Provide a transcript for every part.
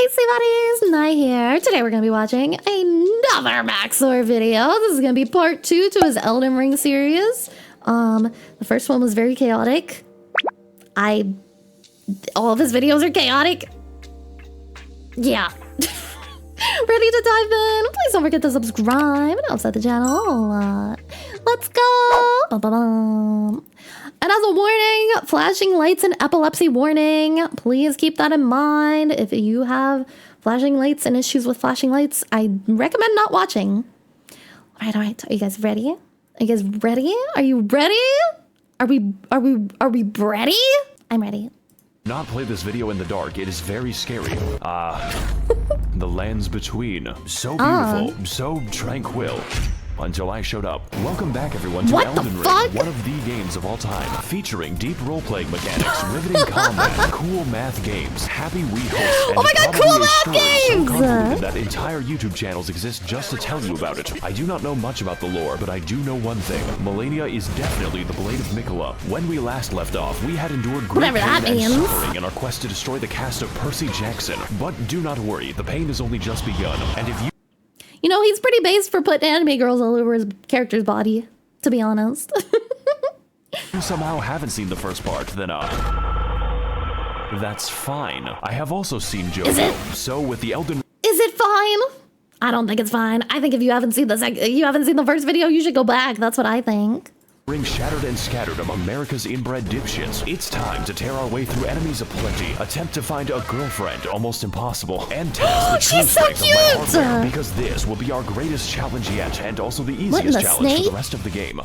Hey buddies, Nye here. Today we're going to be watching another Max0r video. This is going to be part 2 to his Elden Ring series. The first one was very chaotic. All of his videos are chaotic. Yeah. Ready to dive in? Please don't forget to subscribe and upset the channel. Let's go. Ba-ba-bum. And as a warning, flashing lights and epilepsy warning. Please keep that in mind. If you have flashing lights and issues with flashing lights, I recommend not watching. All right. Are you guys ready? Are you guys ready? Are you ready? Are we ready? I'm ready. Not play this video in the dark. It is very scary. The lands between. So beautiful, so tranquil. Until I showed up. Welcome back, everyone, to Elden Ring, one of the games of all time, featuring deep role-playing mechanics, riveting combat, cool math games, happy Wii hosts, and oh my god, cool math games! So convoluted that entire YouTube channels exist just to tell you about it. I do not know much about the lore, but I do know one thing: Melania is definitely the Blade of Mikola. When we last left off, we had endured great pain and suffering in our quest to destroy the cast of Percy Jackson. But do not worry, the pain has only just begun, and if you know, he's pretty based for putting anime girls all over his character's body, to be honest. If you somehow haven't seen the first part, then that's fine. I have also seen JoJo. Is it? So with the Elden... Is it fine? I don't think it's fine. I think if you haven't seen the first video, you should go back. That's what I think. Ring shattered and scattered among America's inbred dipshits. It's time to tear our way through enemies aplenty, attempt to find a girlfriend, almost impossible, and test the true strength of my hardware, because this will be our greatest challenge yet, and also the easiest challenge for the rest of the game.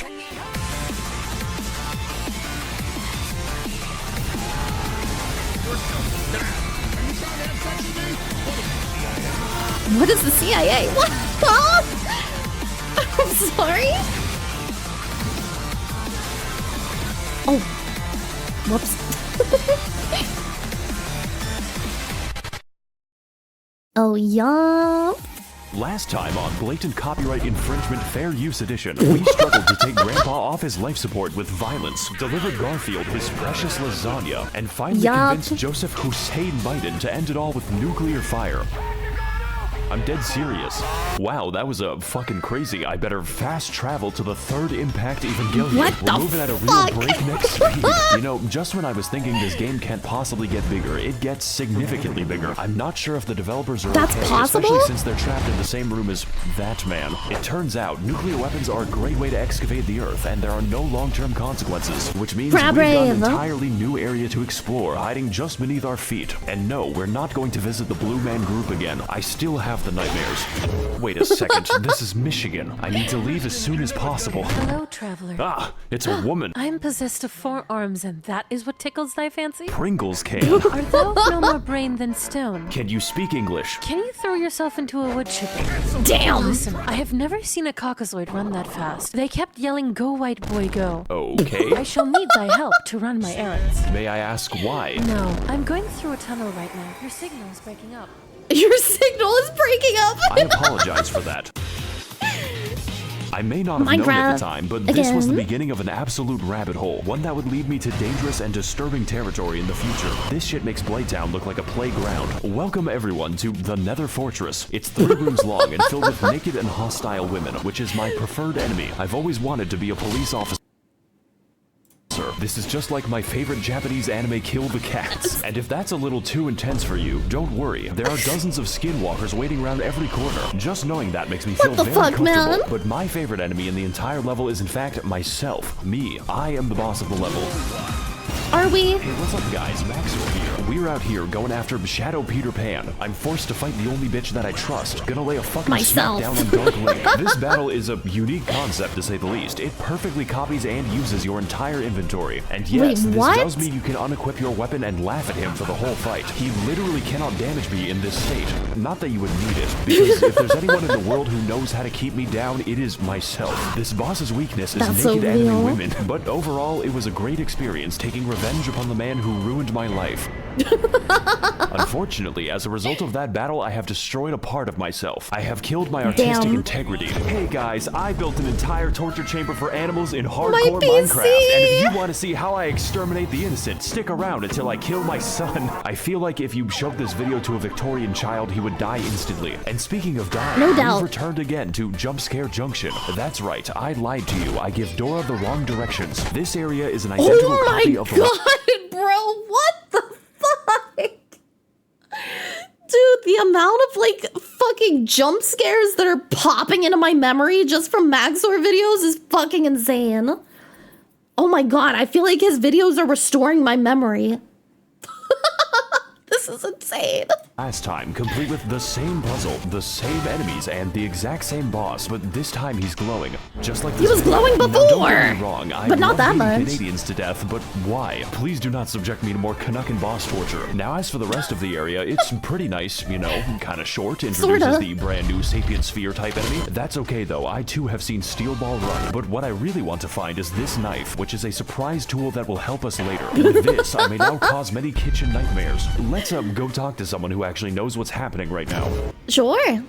What is the CIA? What? I'm sorry? Oh, whoops. Oh, yeah. Last time on Blatant Copyright Infringement Fair Use Edition, we struggled to take Grandpa off his life support with violence, delivered Garfield his precious lasagna, and finally convinced Joseph Hussein Biden to end it all with nuclear fire. I'm dead serious. Wow, that was fucking crazy. I better fast travel to the third Impact Evangelion. We're moving at a real breakneck speed. You know, just when I was thinking this game can't possibly get bigger, it gets significantly bigger. I'm not sure if the developers are okay, especially since they're trapped in the same room as that man. It turns out nuclear weapons are a great way to excavate the Earth, and there are no long-term consequences, which means we've got an entirely new area to explore, hiding just beneath our feet. And no, we're not going to visit the Blue Man Group again. I still have the nightmares. Wait a second, this is Michigan. I need to leave as soon as possible. Hello, traveler. Ah, it's a woman. I'm possessed of 4 arms, and that is what tickles thy fancy? Pringles can. Art thou no more brain than stone? Can you speak English? Can you throw yourself into a wood chipper? Damn! Listen, I have never seen a Caucasoid run that fast. They kept yelling, "Go, white boy, go." Okay. I shall need thy help to run my errands. May I ask why? No, I'm going through a tunnel right now. Your signal is breaking up. Your signal is breaking up. I apologize for that. I may not have known at the time, but this was the beginning of an absolute rabbit hole, one that would lead me to dangerous and disturbing territory in the future. This shit makes Blaytown look like a playground. Welcome everyone to the Nether Fortress. It's 3 rooms long and filled with naked and hostile women, which is my preferred enemy. I've always wanted to be a police officer. This is just like my favorite Japanese anime, Kill the Cats. And if that's a little too intense for you, don't worry. There are dozens of skinwalkers waiting around every corner. Just knowing that makes me feel very comfortable. Man? But my favorite enemy in the entire level is in fact myself. Me. I am the boss of the level. Are we? Hey, what's up guys? Max0r here. We're out here going after Shadow Peter Pan. I'm forced to fight the only bitch that I trust. Gonna lay a fucking smack down on Dark Link. This battle is a unique concept to say the least. It perfectly copies and uses your entire inventory. And yes, this does mean you can unequip your weapon and laugh at him for the whole fight. He literally cannot damage me in this state. Not that you would need it, because if there's anyone in the world who knows how to keep me down, it is myself. This boss's weakness is naked enemy women. But overall, it was a great experience taking revenge upon the man who ruined my life. Unfortunately, as a result of that battle, I have destroyed a part of myself. I have killed my artistic integrity. Hey guys, I built an entire torture chamber for animals in hardcore Minecraft. And if you want to see how I exterminate the innocent, stick around until I kill my son. I feel like if you showed this video to a Victorian child, he would die instantly. And speaking of dying, no doubt, we've returned again to Jump Scare Junction. That's right, I lied to you. I give Dora the wrong directions. This area is an identical copy of the— Oh my god, bro, what the fuck? Dude, the amount of like fucking jump scares that are popping into my memory just from Max0r videos is fucking insane. Oh my god, I feel like his videos are restoring my memory. This is insane. Last time, complete with the same puzzle, the same enemies, and the exact same boss, but this time he's glowing. Just like this. He was glowing before! Now, don't get me wrong, but not that much. Canadians to death, but why? Please do not subject me to more Canuckin boss torture. Now, as for the rest of the area, it's pretty nice, you know, kind of short, introduces the brand new Sapient Sphere type enemy. That's okay though, I too have seen Steel Ball run, but what I really want to find is this knife, which is a surprise tool that will help us later. With this, I may now cause many kitchen nightmares. Let's go talk to someone who actually knows what's happening right now. Sure.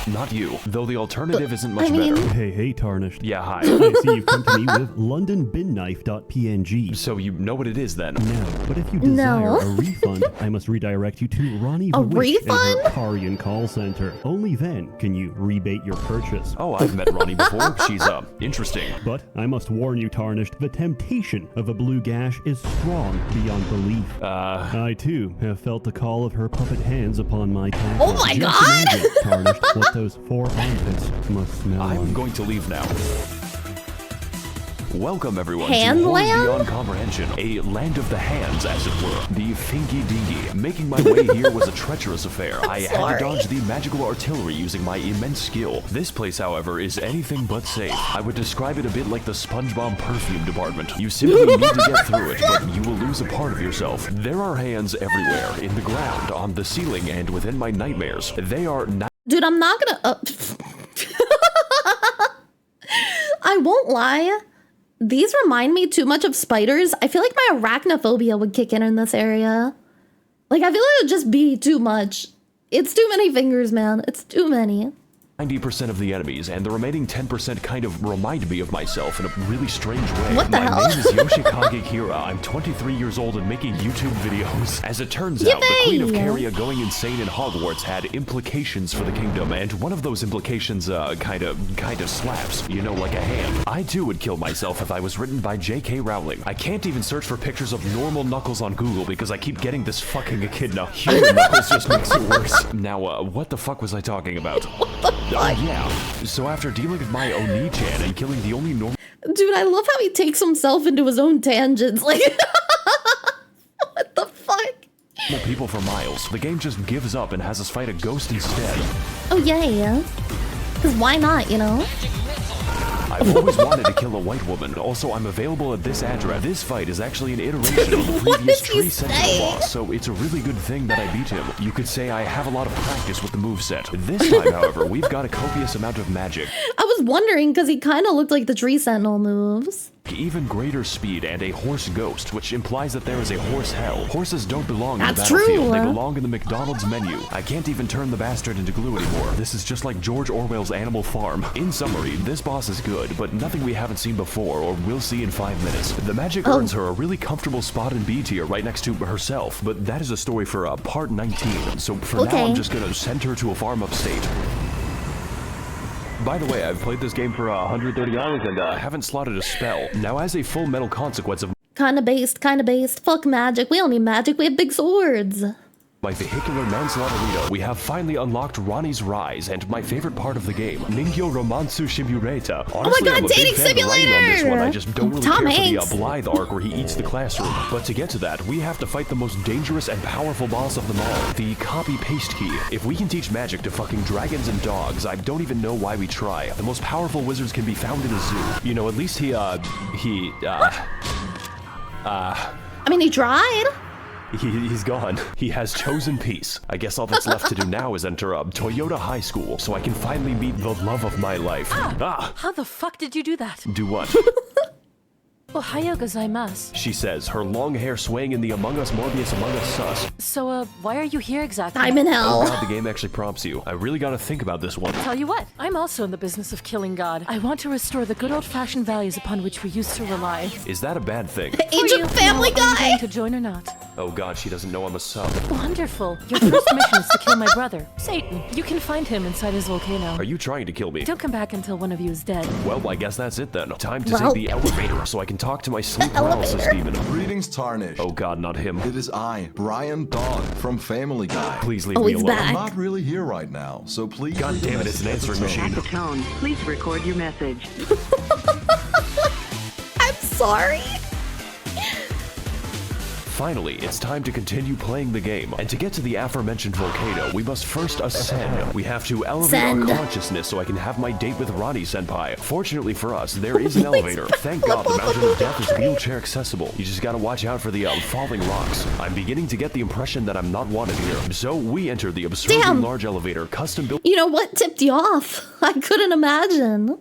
Not you, though the alternative isn't much better. Hey, Tarnished. Yeah, hi. I see you've come to me with londonbinknife.png. So you know what it is then? No, but if you desire a refund, I must redirect you to Ranni the Witch and her Parian call center. Only then can you rebate your purchase. Oh, I've met Ranni before. She's, interesting. But I must warn you, Tarnished, the temptation of a blue gash is strong beyond belief. I, too, have felt the call of her puppet hands upon my tackle. Oh my god! Imagine, Tarnished, what those 4 armpits must smell I'm like. going to leave now. Welcome everyone Hand to Horrors land? Beyond Comprehension, a land of the hands, as it were. The Finky Dinky. Making my way here was a treacherous affair. I had to dodge the magical artillery using my immense skill. This place, however, is anything but safe. I would describe it a bit like the SpongeBob perfume department. You simply need to get through it, but you will lose a part of yourself. There are hands everywhere, in the ground, on the ceiling, and within my nightmares. They are not— Dude, I'm not gonna... I won't lie. These remind me too much of spiders. I feel like my arachnophobia would kick in this area. Like, I feel like it would just be too much. It's too many fingers, man. It's too many. 90% of the enemies, and the remaining 10% kind of remind me of myself in a really strange way. What the hell? My name is Yoshikage Kira. I'm 23 years old and making YouTube videos. As it turns out, the Queen of Caria going insane in Hogwarts had implications for the kingdom, and one of those implications, kind of slaps. You know, like a hand. I too would kill myself if I was written by J.K. Rowling. I can't even search for pictures of normal Knuckles on Google because I keep getting this fucking echidna. Human Knuckles just makes it worse. Now, what the fuck was I talking about? Yeah. So after dealing with my Oni-chan and killing the only normal— Dude, I love how he takes himself into his own tangents. Like, what the fuck? people for miles, the game just gives up and has us fight a ghost instead. Oh, yeah. Because why not, you know? I've always wanted to kill a white woman. Also, I'm available at this address. This fight is actually an iteration of the previous Tree Sentinel boss, so it's a really good thing that I beat him. You could say I have a lot of practice with the moveset. This time, however, we've got a copious amount of magic. I was wondering, because he kind of looked like the Tree Sentinel moves. Even greater speed and a horse ghost, which implies that there is a horse hell. Horses don't belong in the That's battlefield. true. They belong in the McDonald's menu. I can't even turn the bastard into glue anymore. This is just like George Orwell's Animal Farm. In summary, this boss is good, but nothing we haven't seen before or will see in 5 minutes. The magic earns her a really comfortable spot in B tier right next to herself, but that is a story for part 19. So for now, I'm just gonna send her to a farm upstate. By the way, I've played this game for 130 hours and haven't slotted a spell. Now, as a full metal consequence of Kinda based. Fuck magic. We don't need magic. We have big swords. my vehicular manslaughterito, we have finally unlocked Ranni's Rise and my favorite part of the game, Ningyo Romansu Shimureta. Honestly, God, I'm a big dating fan of Ranni on this one. I simulator! just don't really Tom care Hanks. for the Blythe arc where he eats the classroom. But to get to that, we have to fight the most dangerous and powerful boss of them all, the copy-paste key. If we can teach magic to fucking dragons and dogs, I don't even know why we try. The most powerful wizards can be found in a zoo. You know, at least he tried. He's gone. He has chosen peace. I guess all that's left to do now is enter Toyota High School so I can finally meet the love of my life. How the fuck did you do that? Do what? Ohayo gozaimasu. she says, her long hair swaying in the Among Us Morbius Among Us sus. So, why are you here exactly? I'm in hell. Oh god, the game actually prompts you. I really gotta think about this one. Tell you what, I'm also in the business of killing God. I want to restore the good old-fashioned values upon which we used to rely. Is that a bad thing? Ancient Family Now, are you Guy! going to join or not? Oh god, she doesn't know I'm a sub. Wonderful. Your first mission is to kill my brother, Satan. You can find him inside his volcano. Are you trying to kill me? Don't come back until one of you is dead. Well, I guess that's it then. Time to Well- take the elevator so I can talk to my sleep elevator? paralysis demon. Greetings, Tarnished. Oh god, not him. It is I, Brian Dog, from Family Guy. Please leave Oh, me he's alone. back. I'm not really here right now, so please... God damn it, it's an answering machine. At the tone, please record your message. I'm sorry. Finally, it's time to continue playing the game. And to get to the aforementioned volcano, we must first ascend. We have to elevate Ascend. our consciousness so I can have my date with Ranni senpai. Fortunately for us, there is an elevator. Thank God the Mountain of Death is wheelchair accessible. You just gotta watch out for the falling rocks. I'm beginning to get the impression that I'm not wanted here. So we enter the absurdly Damn. large elevator, custom built You know what tipped you off? I couldn't imagine.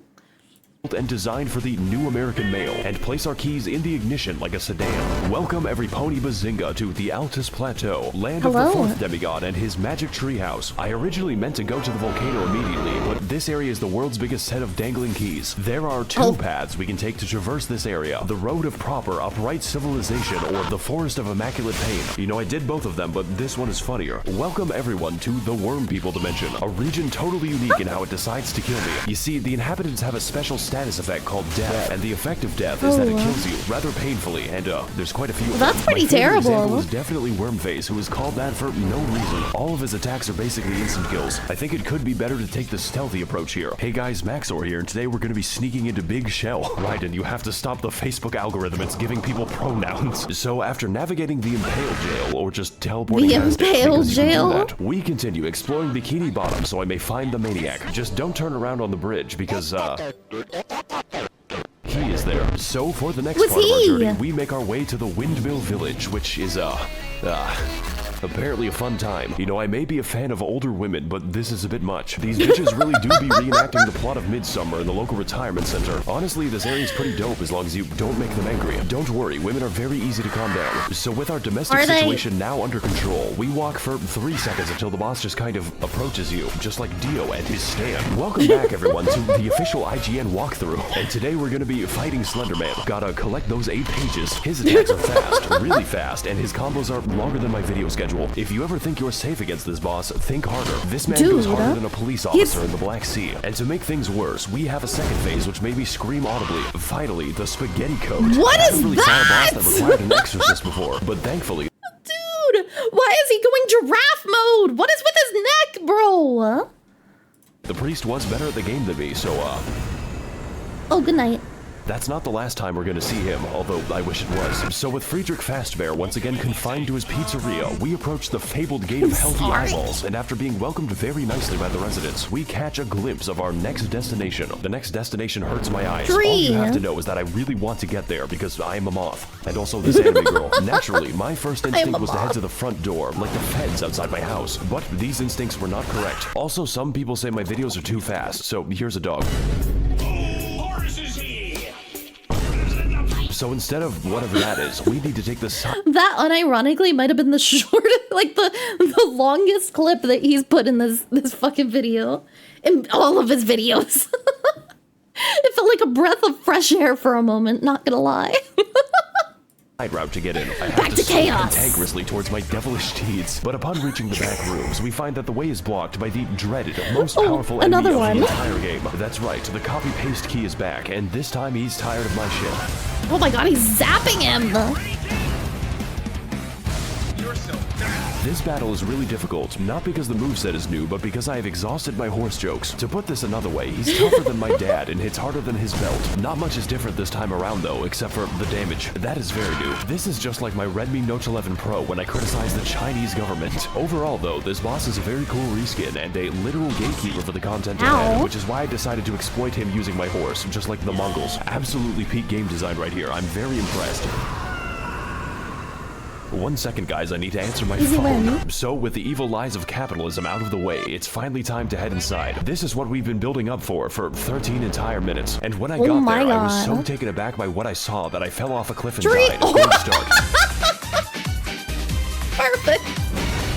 and designed for the new American male, and place our keys in the ignition like a sedan. Welcome every pony bazinga to the Altus Plateau, land of the Hello. 4th demigod and his magic treehouse. I originally meant to go to the volcano immediately, but this area is the world's biggest set of dangling keys. There are two paths we can take to traverse this area: the road of proper, upright civilization, or the forest of immaculate pain. You know, I did both of them, but this one is funnier. Welcome everyone to the Worm People Dimension, a region totally unique in how it decides to kill me. You see, the inhabitants have a special status effect called death, and the effect of death is that it kills you rather painfully, and there's quite a few of them. That's pretty My favorite terrible. example is definitely Wormface, who is called that for no reason. All of his attacks are basically instant kills. I think it could be better to take the stealthy approach here. Hey guys, Max0r here, and today we're going to be sneaking into Big Shell. Right, and you have to stop the Facebook algorithm. It's giving people pronouns. So after navigating the Impale Jail, or just teleporting The past it, Impale because you can do Jail? that, we continue exploring Bikini Bottom so I may find the maniac. Just don't turn around on the bridge, because he is there. So for the next Was part of our he? journey, we make our way to the Windmill Village, which is apparently a fun time. You know, I may be a fan of older women, but this is a bit much. These bitches really do be reenacting the plot of Midsummer in the local retirement center. Honestly, this area is pretty dope as long as you don't make them angry. Don't worry, women are very easy to calm down. So with our domestic Are they? situation now under control, we walk for 3 seconds until the boss just kind of approaches you, just like Dio and his stand. Welcome back, everyone, to the official IGN walkthrough. And today we're gonna be fighting Slenderman. Gotta collect those 8 pages. His attacks are fast, really fast, and his combos are longer than my video schedule. If you ever think you're safe against this boss, think harder. This man goes Dude, harder than a police officer in the Black Sea. And to make things worse, we have a second phase which made me scream audibly. Finally, the Spaghetti Code. What I is haven't really fought a boss that? that required an exorcist before, but thankfully, Dude, why is he going giraffe mode? What is with his neck, bro? the priest was better at the game than me, so Oh, good night. that's not the last time we're gonna see him, although I wish it was. So with Friedrich Fastbear once again confined to his pizzeria, we approach the fabled Gate of Healthy sorry. Eyeballs, and after being welcomed very nicely by the residents, we catch a glimpse of our next destination. The next destination hurts my eyes. All you have to know is that I really want to get there because I am a moth, and also this anime girl. Naturally, my first instinct a was to head moth. to the front door, like the feds outside my house, but these instincts were not correct. Also, some people say my videos are too fast, so here's a dog. So instead of whatever that is, we need to take the side That unironically might have been the shortest, like the longest clip that he's put in this fucking video, in all of his videos. It felt like a breath of fresh air for a moment. Not gonna lie. route to get in. I have Back to slink chaos. cantankerously towards my devilish deeds, but upon reaching the back rooms, we find that the way is blocked by the dreaded, most powerful enemy another of one. the entire game. That's right, the copy-paste key is back, and this time he's tired of my shit. Oh my god, he's zapping him. This battle is really difficult, not because the moveset is new, but because I have exhausted my horse jokes. To put this another way, he's tougher than my dad and hits harder than his belt. Not much is different this time around though, except for the damage. That is very new. This is just like my Redmi Note 11 Pro when I criticized the Chinese government. Overall though, this boss is a very cool reskin and a literal gatekeeper for the content ahead, Ow. which is why I decided to exploit him using my horse, just like the Mongols. Absolutely peak game design right here. I'm very impressed. 1 second, guys, I need to answer my Easy phone. win. So, with the evil lies of capitalism out of the way, it's finally time to head inside. This is what we've been building up for 13 entire minutes. And when I got my there, I was so God. taken aback by what I saw that I fell off a cliff and Tree- died. Good start. Perfect.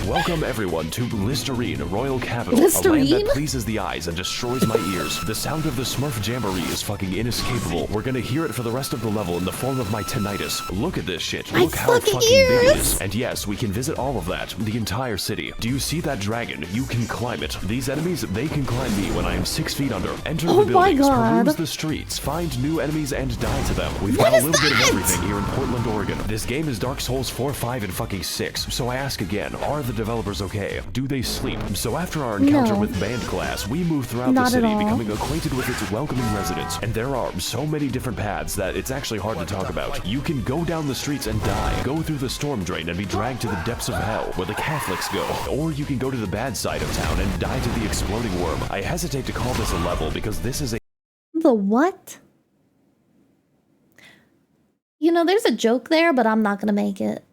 Welcome everyone to Listerine, Royal Capital, a Listerine? land that pleases the eyes and destroys my ears. The sound of the Smurf Jamboree is fucking inescapable. We're gonna hear it for the rest of the level in the form of my tinnitus. Look at this shit. My Look how fucking fucking big it ears! is. And yes, we can visit all of that, the entire city. Do you see that dragon? You can climb it. These enemies, they can climb me when I am 6 feet under. Enter Oh the my buildings, God. peruse the streets, find new enemies and die to them. We've What got a is little bit of that? everything here in Portland, Oregon. This game is Dark Souls 4, 5, and fucking 6. So I ask again, are the developers okay? Do they sleep? So after our encounter No. with band class, we move throughout Not the at city, all. becoming acquainted with its welcoming residents. And there are so many different paths that it's actually hard to talk about. You can go down the streets and die, go through the storm drain and be dragged to the depths of hell, where the Catholics go. Or you can go to the bad side of town and die to the exploding worm. I hesitate to call this a level because this is a The what? You know, there's a joke there, but I'm not gonna make it.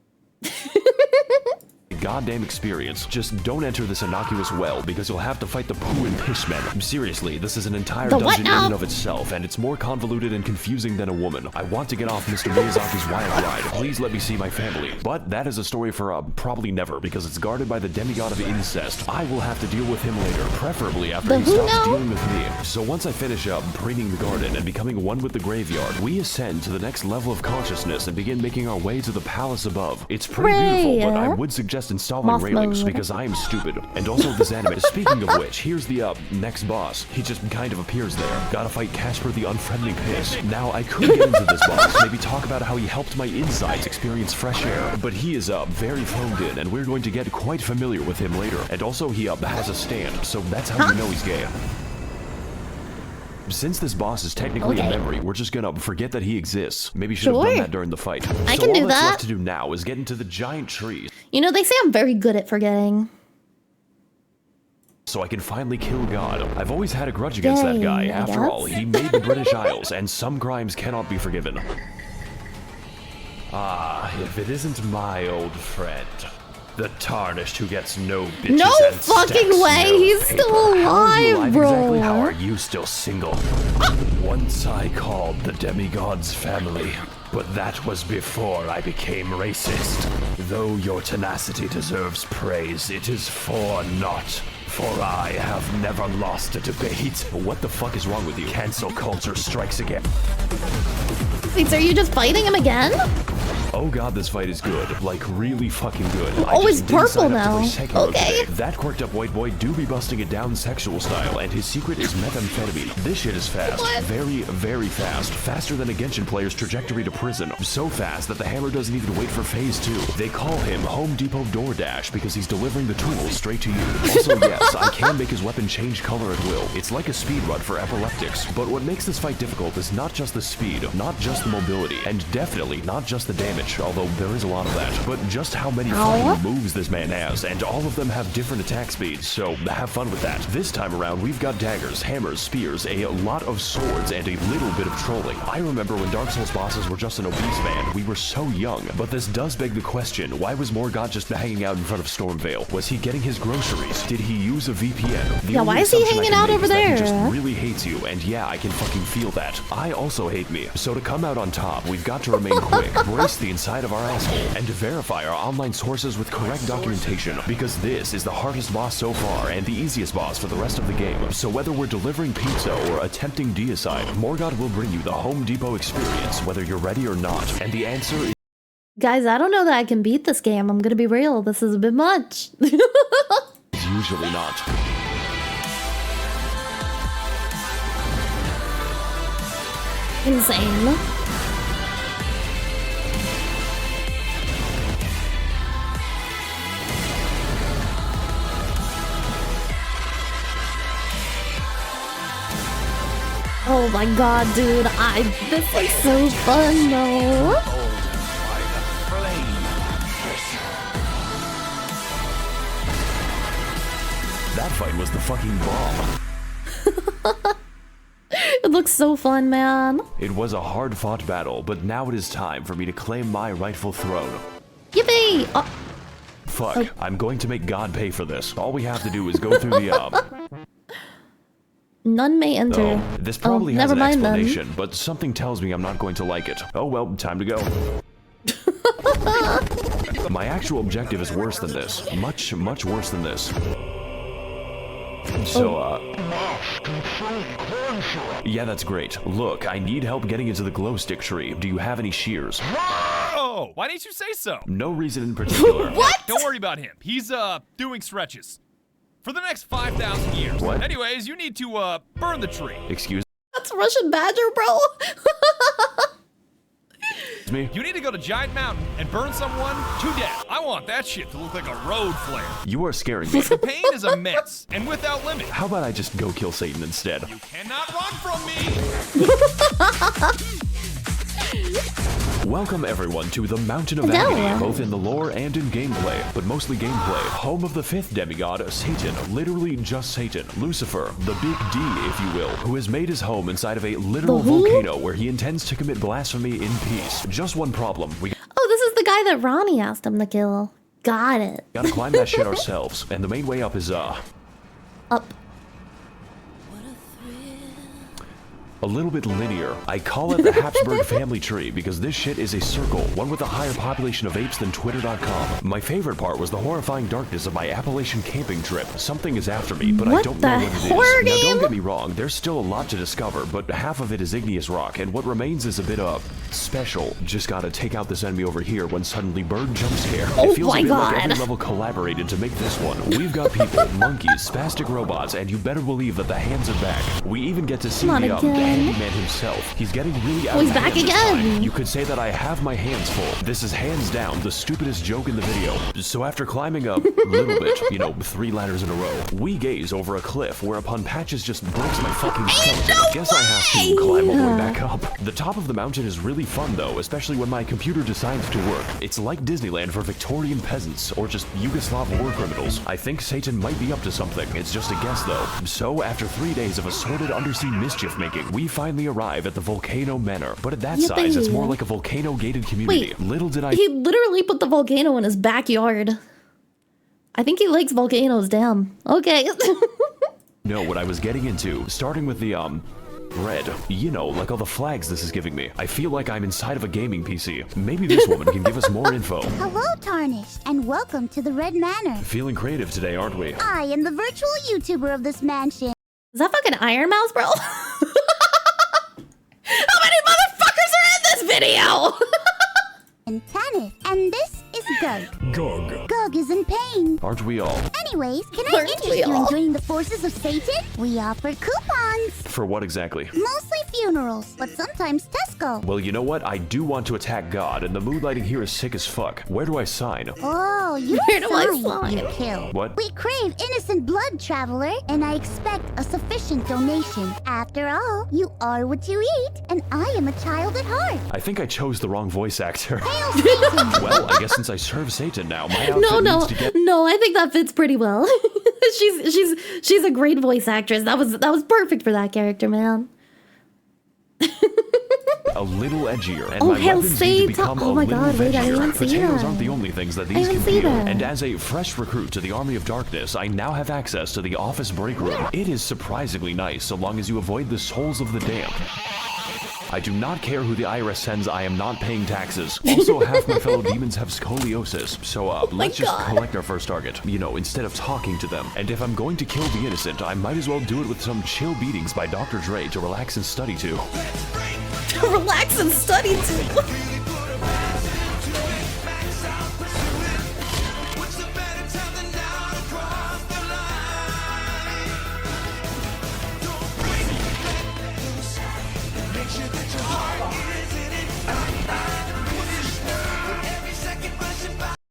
goddamn experience. Just don't enter this innocuous well because you'll have to fight the poo and piss men. Seriously, this is an entire The what dungeon now? in and of itself, and it's more convoluted and confusing than a woman. I want to get off Mr. Miyazaki's wild ride. Please let me see my family. But that is a story for probably never because it's guarded by the demigod of incest. I will have to deal with him later, preferably after The he who stops now? dealing with me. So once I finish up preening the garden and becoming one with the graveyard, we ascend to the next level of consciousness and begin making our way to the palace above. It's pretty beautiful, but I would suggest installing Moth railings mode. because I am stupid. And also this anime. Speaking of which, here's the next boss. He just kind of appears there. Gotta fight Casper the Unfriendly Piss. Now I could get into this boss, maybe talk about how he helped my insides experience fresh air, but he is very phoned in, and we're going to get quite familiar with him later. And also he has a stand, so that's how you know he's gay. Since this boss is technically a memory, we're just gonna forget that he exists. Maybe should have done that during the fight. I So can all do that's that. left to do now is get into the giant trees, You know, they say I'm very good at forgetting. so I can finally kill God. I've always had a grudge against that guy. Yay, I After all, guess. he made the British Isles, and some crimes cannot be forgiven. Ah, if it isn't my old friend, the Tarnished who gets no bitches No and fucking stacks way, no he's paper. still How are you alive, Exactly bro. how are you still single? Once I called the demigods family, but that was before I became racist. Though your tenacity deserves praise, it is for naught. For I have never lost a debate. What the fuck is wrong with you? Cancel culture strikes again. Wait, so are you just fighting him again? Oh god, this fight is good. Like, really fucking good. Oh, I he's just didn't sign purple up to play now. Sekiro Okay. today. That quirked up white boy do be busting it down sexual style, and his secret is methamphetamine. This shit is fast. What? Very, very fast. Faster than a Genshin player's trajectory to prison. So fast that the hammer doesn't even wait for phase 2. They call him Home Depot DoorDash because he's delivering the tools straight to you. Also, yes, I can make his weapon change color at will. It's like a speed run for epileptics. But what makes this fight difficult is not just the speed, not just the mobility, and definitely not just the damage, although there is a lot of that, but just how many fucking moves this man has, and all of them have different attack speeds, so have fun with that. This time around, we've got daggers, hammers, spears, a lot of swords, and a little bit of trolling. I remember when Dark Souls bosses were just an obese man, we were so young, but this does beg the question, why was Morgott just hanging out in front of Stormvale? Was he getting his groceries? Did he use a VPN? The Yeah, only why is he assumption I hanging can out make over is that he there? just really hates you, and yeah, I can fucking feel that. I also hate me, so to come out on top, we've got to remain quick, brace the inside of our asshole, and to verify our online sources with correct documentation, because this is the hardest boss so far, and the easiest boss for the rest of the game. So whether we're delivering pizza or attempting deicide, Morgott will bring you the Home Depot experience, whether you're ready or not, and the answer is Guys, I don't know that I can beat this game. I'm gonna be real. This is a bit much. usually not. Insane. Oh my god, dude, this is so fun though. That fight was the fucking bomb. It looks so fun, man. It was a hard-fought battle, but now it is time for me to claim my rightful throne. Yippee! Oh, Fuck, I'm going to make God pay for this. All we have to do is go through the, none may enter. Oh, this probably has never an mind then. explanation, but something tells me I'm not going to like it. Oh well, time to go. My actual objective is worse than this. Much, much worse than this. So, yeah, that's great. Look, I need help getting into the glow stick tree. Do you have any shears? Oh, why didn't you say so? No reason in particular. What? Don't worry about him. He's, doing stretches. For the next 5,000 years. What? Anyways, you need to, burn the tree. Excuse That's Russian Badger, bro. me? You need to go to Giant Mountain and burn someone to death. I want that shit to look like a road flare. You are scaring me. The pain is immense and without limit. How about I just go kill Satan instead? You cannot run from me. Welcome everyone to the Mountain of Hello. Agony, both in the lore and in gameplay, but mostly gameplay. Home of the fifth demigod, Satan, literally just Satan, Lucifer, the big D, if you will, who has made his home inside of a literal The who? volcano where he intends to commit blasphemy in peace. Just one problem, we Oh, this is the guy that Ronnie asked him to kill. Got it. gotta climb that shit ourselves, and the main way up is, Up. a little bit linear. I call it the Habsburg family tree because this shit is a circle, one with a higher population of apes than Twitter.com. My favorite part was the horrifying darkness of my Appalachian camping trip. Something is after me, but I What don't the know what it is. horror Now, don't game? get me wrong, there's still a lot to discover, but half of it is igneous rock, and what remains is a bit of special. Just gotta take out this enemy over here when suddenly bird jump scare. Oh It feels my a bit like God. every level collaborated to make this one. We've got people, monkeys, spastic robots, and you better believe that the hands are back. We even get to see Not the again. handyman himself. He's getting really out Oh, of he's hand back this again. time. You could say that I have my hands full. This is hands down the stupidest joke in the video. So after climbing a little bit, 3 ladders in a row, we gaze over a cliff whereupon Patches just breaks my fucking skeleton. no Guess I have to way! climb all the way back up. The top of the mountain is really fun though, especially when my computer decides to work. It's like Disneyland for Victorian peasants or just Yugoslav war criminals. I think Satan might be up to something. It's just a guess though. So after 3 days of assorted undersea mischief making, we finally arrive at the Volcano Manor. But at that size, it's more like a volcano-gated community. Wait, Little did I... He literally put the volcano in his backyard. I think he likes volcanoes, damn. Okay. know what I was getting into, starting with the, red. Like all the flags this is giving me. I feel like I'm inside of a gaming PC. Maybe this woman can give us more info. Hello, Tarnished, and welcome to the Red Manor. Feeling creative today, aren't we? I am the virtual YouTuber of this mansion. Is that fucking Iron Mouse, bro? How many motherfuckers are in this video? And Tanith, and this is Gug. Gug. Gug is in pain. Aren't we all? Anyways, can I Aren't interest we you in all? joining the forces of Satan? We offer coupons. For what exactly? Mostly funerals, but sometimes Tesco. Well, you know what? I do want to attack God, and the mood lighting here is sick as fuck. Where do I sign? Oh, you Where don't do I sign, you sign? kill. What? We crave innocent blood, traveler, and I expect a sufficient donation. After all, you are what you eat, and I am a child at heart. I think I chose the wrong voice actor. Hail Satan! Well, I guess since I serve Satan now, my outfit No, needs to get I think that fits pretty well. she's a great voice actress. That was perfect for that character, man. a little edgier, and Oh, my hail weapons need to Satan. become Oh a my little God, wait, I veggier. didn't see Potatoes that. aren't the only things that I these didn't can see peel. that. And as a fresh recruit to the Army of Darkness, I now have access to the office break room. It is surprisingly nice, so long as you avoid the souls of the damned. I do not care who the IRS sends, I am not paying taxes. Also, half my fellow demons have scoliosis, so let's just God. collect our first target, instead of talking to them. And if I'm going to kill the innocent, I might as well do it with some chill beatings by Dr. Dre to relax and study to. Relax and study too.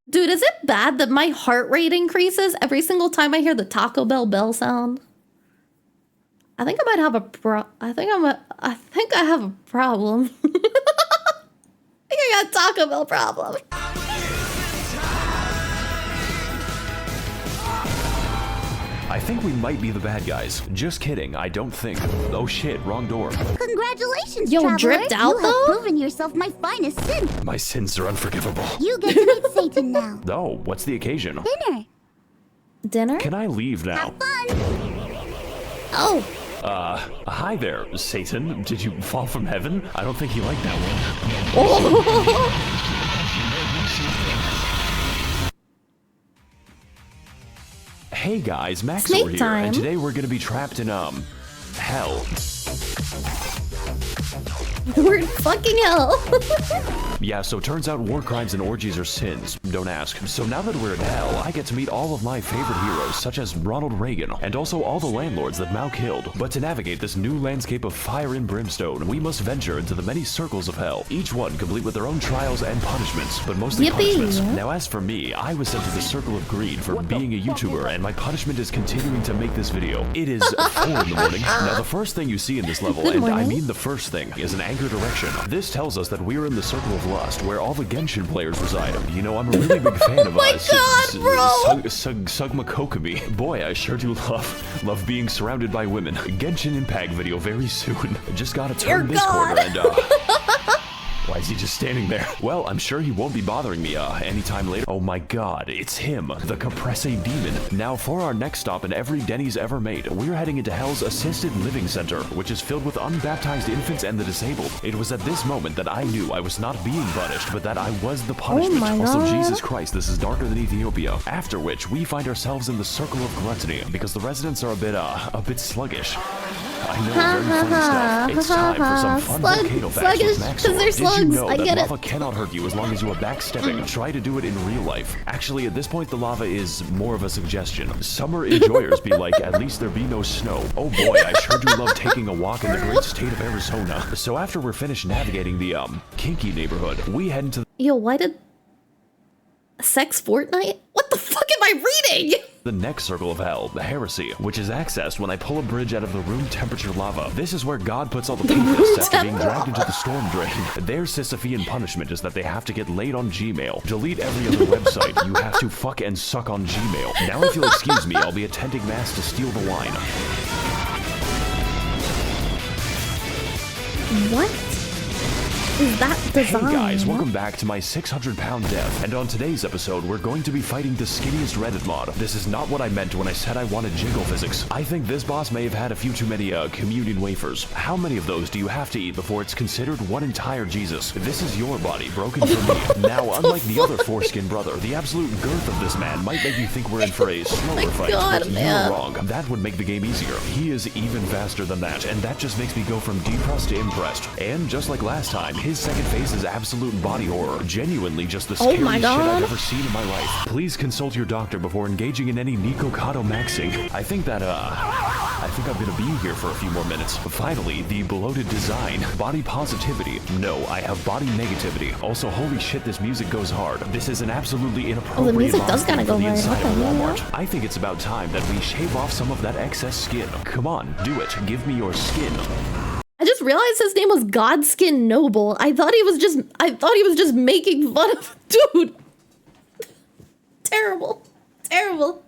Dude, is it bad that my heart rate increases every single time I hear the Taco Bell bell sound? I think I might have I think I have a problem. I think I got a Taco Bell problem. I think we might be the bad guys. Just kidding, I don't think. Oh shit, wrong door. Congratulations, Yo, traveler. dripped out, you though? have proven yourself my finest sin. My sins are unforgivable. You get to meet Satan now. Oh, what's the occasion? Dinner. Dinner? Can I leave now? Have fun. Oh. Hi there, Satan. Did you fall from heaven? I don't think you like that one. Hey guys, Max0r here, time. and today we're gonna be trapped in, hell. We're in fucking hell. Yeah, so turns out war crimes and orgies are sins. Don't ask. So now that we're in hell, I get to meet all of my favorite heroes, such as Ronald Reagan, and also all the landlords that Mao killed. But to navigate this new landscape of fire and brimstone, we must venture into the many circles of hell, each one complete with their own trials and punishments, but mostly punishments. Now as for me, I was sent to the circle of greed for being a YouTuber, and my punishment is continuing to make this video. It is 4 in the morning. Now the first thing you see in this level, and I mean the first thing, is an anchor direction. This tells us that we're in the circle of lust, where all the Genshin players reside. You know, I'm a really big fan of Sugma Kokomi. Boy, I sure do love being surrounded by women. Genshin Impact video very soon. Just gotta turn this corner and why is he just standing there? Well, I'm sure he won't be bothering me anytime later. Oh my god, it's him, the Compresse Demon. Now for our next stop in every Denny's ever made, we're heading into Hell's Assisted Living Center, which is filled with unbaptized infants and the disabled. It was at this moment that I knew I was not being punished, but that I was the punishment. Also, Jesus Christ, this is darker than Ethiopia. After which, we find ourselves in the circle of gluttony, because the residents are a bit sluggish. I know, very funny stuff. It's time for some fun volcano facts with Max0r. Did you know that lava cannot hurt you as long as you are backstepping? Try to do it in real life. Actually, at this point, the lava is more of a suggestion. Summer enjoyers be like, at least there be no snow. Oh boy, I sure do love taking a walk in the great state of Arizona. So after we're finished navigating the, kinky neighborhood, we head into... Yo, why did... Sex Fortnite? What the fuck am I reading? The next circle of hell, the heresy, which is accessed when I pull a bridge out of the room temperature lava. This is where God puts all the papists after being dragged into the storm drain. Their Sisyphean punishment is that they have to get laid on Gmail. Delete every other website. You have to fuck and suck on Gmail. Now if you'll excuse me, I'll be attending mass to steal the wine. What is that design? Hey guys, welcome back to my 600-pound death. And on today's episode, we're going to be fighting the skinniest Reddit mod. This is not what I meant when I said I wanted jiggle physics. I think this boss may have had a few too many communion wafers. How many of those do you have to eat before it's considered one entire Jesus? This is your body, broken for me. Now, unlike the other foreskin brother, the absolute girth of this man might make you think we're in for a slower fight. But you're wrong. That would make the game easier. He is even faster than that, and that just makes me go from depressed to impressed. And just like last time, his second phase is absolute body horror. Genuinely just the scariest shit I've ever seen in my life. Please consult your doctor before engaging in any Nikocado maxing. I think I'm gonna be here for a few more minutes. Finally, the bloated design. Body positivity. No, I have body negativity. Also, holy shit, this music goes hard. This is an absolutely inappropriate the music does kind of go hard. inside of Walmart. I think it's about time that we shave off some of that excess skin. Come on, do it. Give me your skin. I just realized his name was Godskin Noble. I thought he was just making fun of dude. Terrible. Terrible.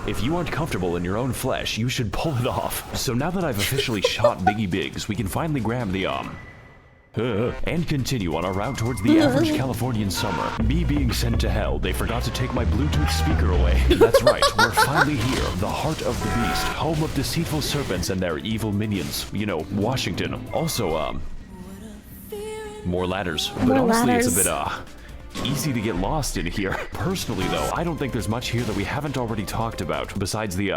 If you aren't comfortable in your own flesh, you should pull it off. So now that I've officially shot Biggie Biggs, we can finally grab the and continue on our route towards the average Californian summer. Me being sent to hell, they forgot to take my Bluetooth speaker away. That's right, we're finally here, the heart of the beast, home of deceitful serpents and their evil minions. You know, Washington. Also, more ladders. But honestly, it's a bit, easy to get lost in here. Personally, though, I don't think there's much here that we haven't already talked about, besides the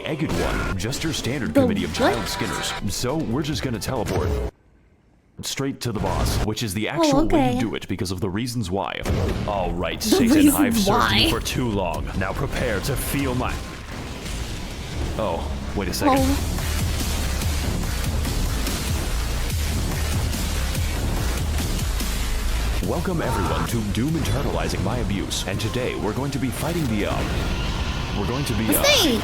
Egged one, just your standard committee of child skinners. So we're just gonna teleport straight to the boss, which is the actual way to do it because of the reasons why. All right, Satan, I've served you for too long. Now prepare to feel my... Oh, wait a second. Welcome everyone to Doom Internalizing My Abuse, and today we're going to be fighting the we're going to be, Say.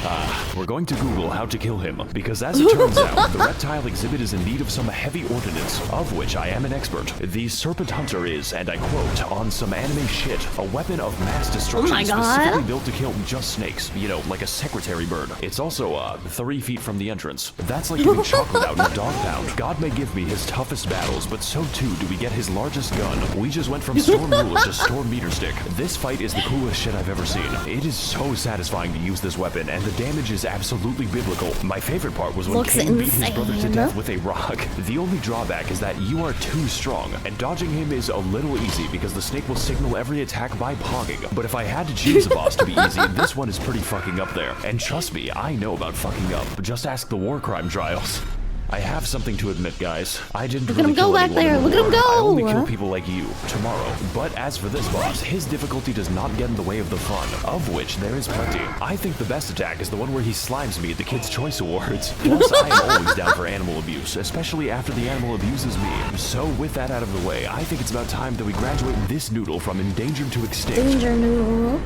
we're going to Google how to kill him, because as it turns out, the reptile exhibit is in need of some heavy ordnance, of which I am an expert. The Serpent Hunter is, and I quote, on some anime shit, a weapon of mass destruction specifically built to kill just snakes, you know, like a secretary bird. It's also, 3 feet from the entrance. That's like giving chocolate out in a dog pound. God may give me his toughest battles, but so too do we get his largest gun. We just went from Storm Ruler to Storm Meter Stick. This fight is the coolest shit I've ever seen. It is so satisfying to use this weapon, and the damage is absolutely biblical. My favorite part was when Cain beat his brother to death with a rock. The only drawback is that you are too strong, and dodging him is a little easy because the snake will signal every attack by pogging. But if I had to choose a boss to be easy, this one is pretty fucking up there. And trust me, I know about fucking up. Just ask the war crime trials. I have something to admit, guys. I didn't really kill anyone in the war. Look at him go! I only kill people like you, tomorrow. But as for this boss, his difficulty does not get in the way of the fun, of which there is plenty. I think the best attack is the one where he slimes me at the Kids' Choice Awards. Plus, I am always down for animal abuse, especially after the animal abuses me. So with that out of the way, I think it's about time that we graduate this noodle from endangered to extinct. Danger noodle.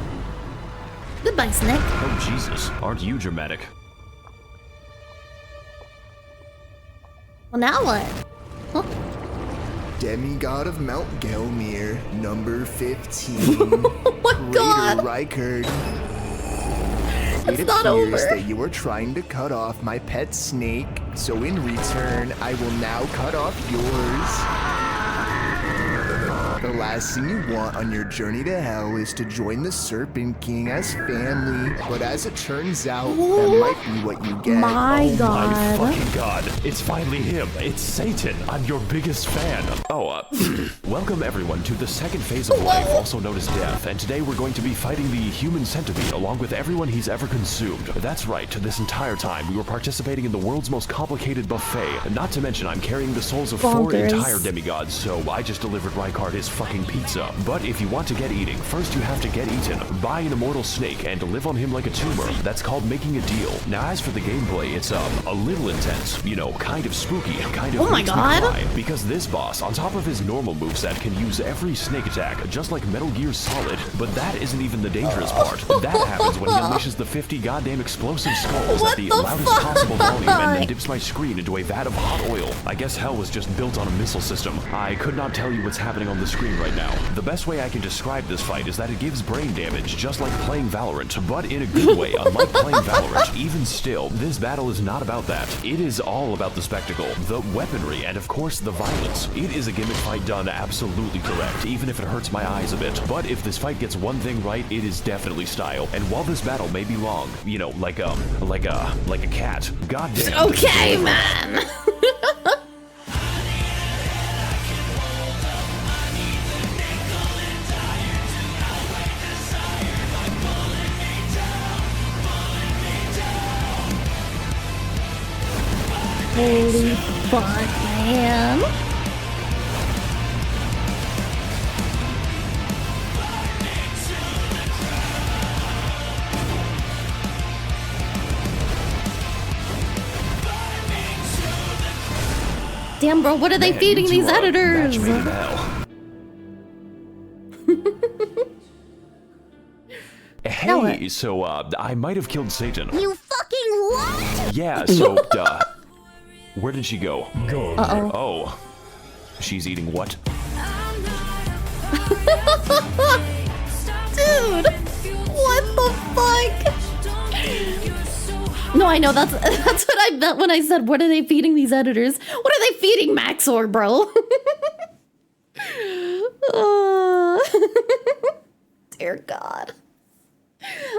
Goodbye, Snake. Oh, Jesus. Aren't you dramatic? Well, now what? Huh? Demigod of Mount Gelmir, number 15. Oh my God! Reichard. It's not over. That you are trying to cut off my pet snake, so in return, I will now cut off yours. The last thing you want on your journey to hell is to join the Serpent King as family, but as it turns out, that might be what you get. My God. My fucking God. It's finally him. It's Satan. I'm your biggest fan. Oh, welcome everyone to the second phase of life, also known as death, and today we're going to be fighting the human centipede along with everyone he's ever consumed. That's right, this entire time we were participating in the world's most complicated buffet, not to mention I'm carrying the souls of 4 entire demigods, so I just delivered Reichard his fucking pizza. But if you want to get eating, first you have to get eaten. Buy an immortal snake and live on him like a tumor. That's called making a deal. Now as for the gameplay, it's a little intense, you know, kind of spooky, kind of makes me cry, because this boss, on top of his normal moveset, can use every snake attack, just like Metal Gear Solid. But that isn't even the dangerous part. That happens when he unleashes the 50 goddamn explosive skulls at the loudest possible volume and then dips my screen into a vat of hot oil. I guess hell was just built on a missile system. I could not tell you what's happening on the screen right now. The best way I can describe this fight is that it gives brain damage, just like playing Valorant, but in a good way, unlike playing Valorant. Even still, this battle is not about that. It is all about the spectacle, the weaponry, and of course the violence. It is a gimmick fight done absolutely correct, even if it hurts my eyes a bit. But if this fight gets one thing right, it is definitely style. And while this battle may be long, you know, like a cat, goddamn. Okay, man. Holy fuck, man. Damn, bro, what are they feeding these editors? Hey, so, I might have killed Satan. You fucking what? Yeah, so, where did she go? Uh-oh. Oh. She's eating what? Dude! What the fuck? No, I know, that's what I meant when I said, what are they feeding these editors? What are they feeding Max0r, bro? Dear God.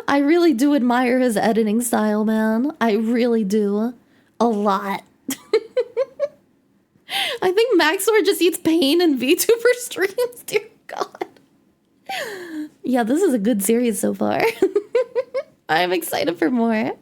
I really do admire his editing style, man. I really do. A lot. I think Max0r just eats pain in Vtuber streams, dear God. Yeah, this is a good series so far. I'm excited for more.